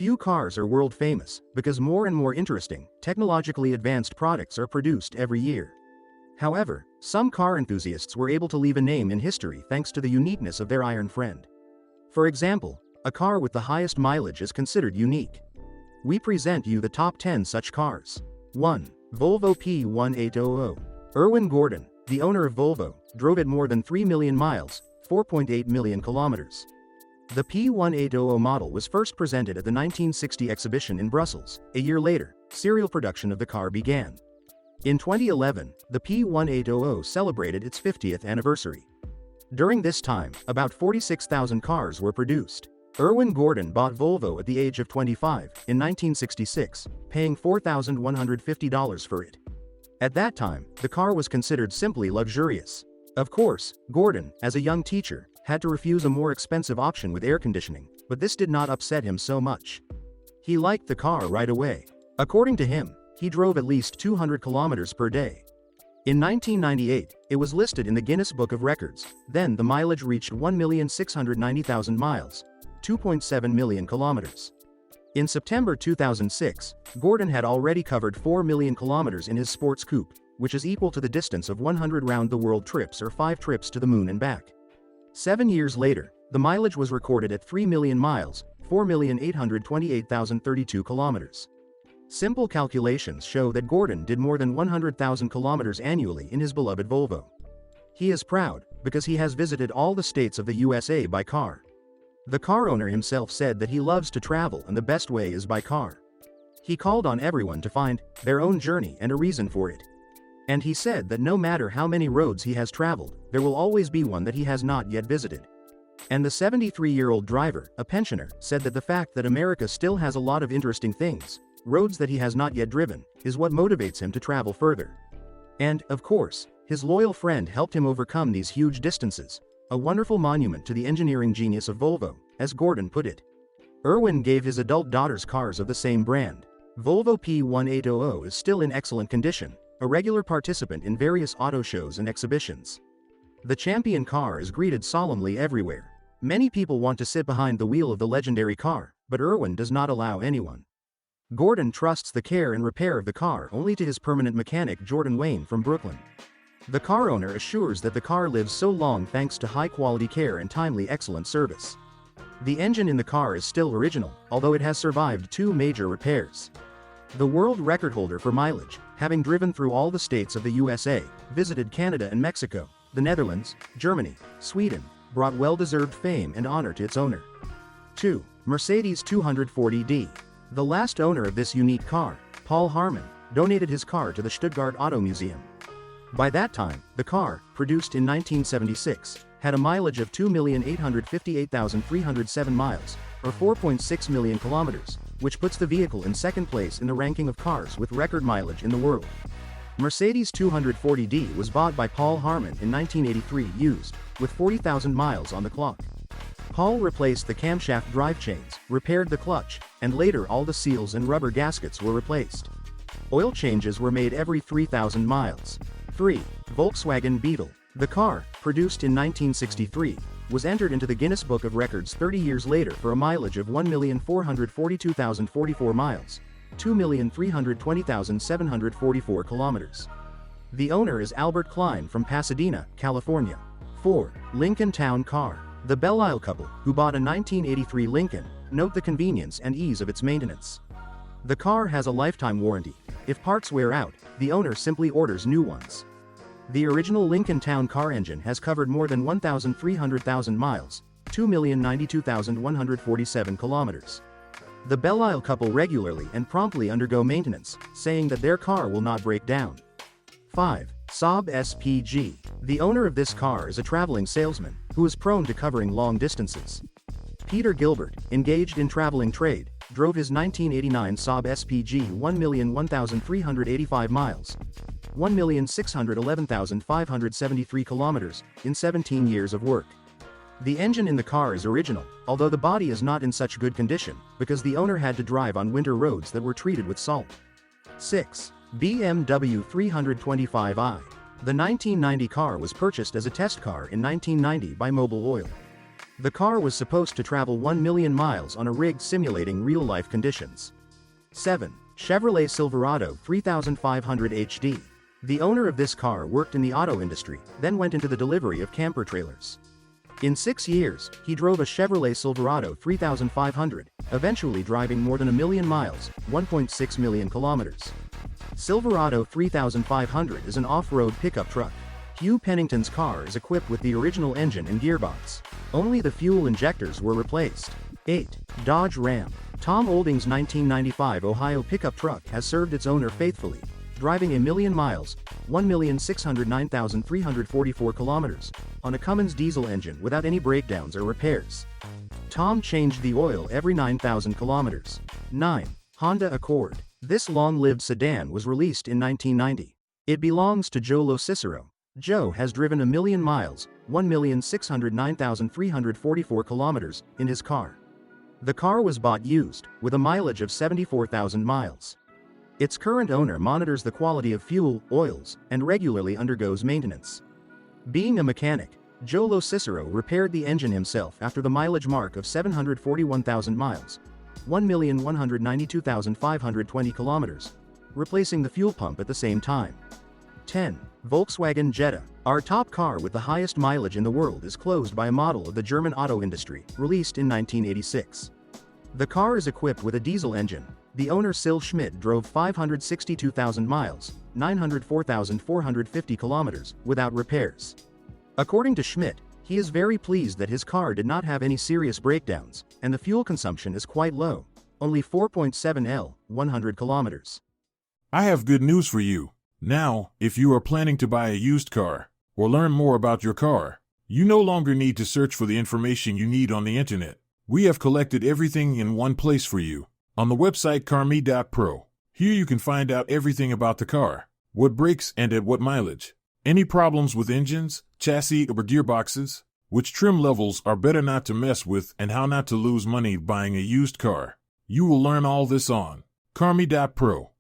Few cars are world famous, because more and more interesting, technologically advanced products are produced every year. However, some car enthusiasts were able to leave a name in history thanks to the uniqueness of their iron friend. For example, a car with the highest mileage is considered unique. We present you the top 10 such cars. 1. Volvo P1800. Erwin Gordon, the owner of Volvo, drove it more than 3 million miles, 4.8 million kilometers. The P1800 model was first presented at the 1960 exhibition in Brussels. A year later, serial production of the car began. In 2011, the P1800 celebrated its 50th anniversary. During this time, about 46,000 cars were produced. Erwin Gordon bought Volvo at the age of 25, in 1966, paying $4,150 for it. At that time, the car was considered simply luxurious. Of course, Gordon, as a young teacher, had to refuse a more expensive option with air conditioning, but this did not upset him so much. He liked the car right away. According to him, he drove at least 200 kilometers per day. In 1998, it was listed in the Guinness Book of Records. Then the mileage reached 1,690,000 miles, 2.7 million kilometers. In September 2006, Gordon had already covered 4 million kilometers in his sports coupe, which is equal to the distance of 100 round-the-world trips or 5 trips to the moon and back. 7 years later, the mileage was recorded at 3 million miles, 4,828,032 kilometers. Simple calculations show that Gordon did more than 100,000 kilometers annually in his beloved Volvo. He is proud, because he has visited all the states of the USA by car. The car owner himself said that he loves to travel and the best way is by car. He called on everyone to find their own journey and a reason for it. And he said that no matter how many roads he has traveled, there will always be one that he has not yet visited. And the 73-year-old driver, a pensioner, said that the fact that America still has a lot of interesting things, roads that he has not yet driven, is what motivates him to travel further. And, of course, his loyal friend helped him overcome these huge distances, a wonderful monument to the engineering genius of Volvo, as Gordon put it. Erwin gave his adult daughters cars of the same brand. Volvo P1800 is still in excellent condition, a regular participant in various auto shows and exhibitions. The champion car is greeted solemnly everywhere. Many people want to sit behind the wheel of the legendary car, but Erwin does not allow anyone. Gordon trusts the care and repair of the car only to his permanent mechanic Jordan Wayne from Brooklyn. The car owner assures that the car lives so long thanks to high-quality care and timely excellent service. The engine in the car is still original, although it has survived 2 major repairs. The world record holder for mileage, having driven through all the states of the USA, visited Canada and Mexico, the Netherlands, Germany, Sweden, brought well-deserved fame and honor to its owner. 2. Mercedes 240d. The last owner of this unique car, Paul Harmon, donated his car to the Stuttgart Auto Museum. By that time, the car, produced in 1976, had a mileage of 2,858,307 miles, or 4.6 million kilometers, which puts the vehicle in second place in the ranking of cars with record mileage in the world. Mercedes 240d was bought by Paul Harmon in 1983 used, with 40,000 miles on the clock. Paul replaced the camshaft drive chains, repaired the clutch, and later all the seals and rubber gaskets were replaced. Oil changes were made every 3,000 miles. 3. Volkswagen Beetle. The car, produced in 1963, was entered into the Guinness Book of Records 30 years later for a mileage of 1,442,044 miles, 2,320,744 kilometers. The owner is Albert Klein from Pasadena, California. 4. Lincoln Town Car. The Belle couple, who bought a 1983 Lincoln, note the convenience and ease of its maintenance. The car has a lifetime warranty. If parts wear out, the owner simply orders new ones. The original Lincoln Town Car engine has covered more than 1,300,000 miles, 2,092,147 kilometers. The Belle couple regularly and promptly undergo maintenance, saying that their car will not break down. 5. Saab SPG. The owner of this car is a traveling salesman, who is prone to covering long distances. Peter Gilbert, engaged in traveling trade, drove his 1989 Saab SPG 1,001,385 miles, 1,611,573 kilometers, in 17 years of work. The engine in the car is original, although the body is not in such good condition, because the owner had to drive on winter roads that were treated with salt. 6. BMW 325i. The 1990 car was purchased as a test car in 1990 by Mobil Oil. The car was supposed to travel 1 million miles on a rig simulating real-life conditions. 7. Chevrolet Silverado 3500 HD. The owner of this car worked in the auto industry, then went into the delivery of camper trailers. In 6 years, he drove a Chevrolet Silverado 3500, eventually driving more than 1 million miles, 1.6 million kilometers. Silverado 3500 is an off-road pickup truck. Hugh Pennington's car is equipped with the original engine and gearbox. Only the fuel injectors were replaced. 8. Dodge Ram. Tom Olding's 1995 Ohio pickup truck has served its owner faithfully, driving 1 million miles, 1,609,344 kilometers, on a Cummins diesel engine without any breakdowns or repairs. Tom changed the oil every 9,000 kilometers. 9. Honda Accord. This long-lived sedan was released in 1990. It belongs to Joe Lo. Joe has driven 1 million miles, 1,609,344 kilometers, in his car. The car was bought used, with a mileage of 74,000 miles. Its current owner monitors the quality of fuel, oils, and regularly undergoes maintenance. Being a mechanic, Joe Lo repaired the engine himself after the mileage mark of 741,000 miles, 1,192,520 kilometers, replacing the fuel pump at the same time. 10. Volkswagen Jetta. Our top car with the highest mileage in the world is closed by a model of the German auto industry, released in 1986. The car is equipped with a diesel engine. The owner Sil Schmidt drove 562,000 miles, 904,450 kilometers, without repairs. According to Schmidt, he is very pleased that his car did not have any serious breakdowns, and the fuel consumption is quite low, only 4.7 L, 100 kilometers. I have good news for you. Now, if you are planning to buy a used car, or learn more about your car, you no longer need to search for the information you need on the internet. We have collected everything in one place for you, on the website carme.pro. Here you can find out everything about the car, what breaks and at what mileage, any problems with engines, chassis or gearboxes, which trim levels are better not to mess with, and how not to lose money buying a used car. You will learn all this on carme.pro.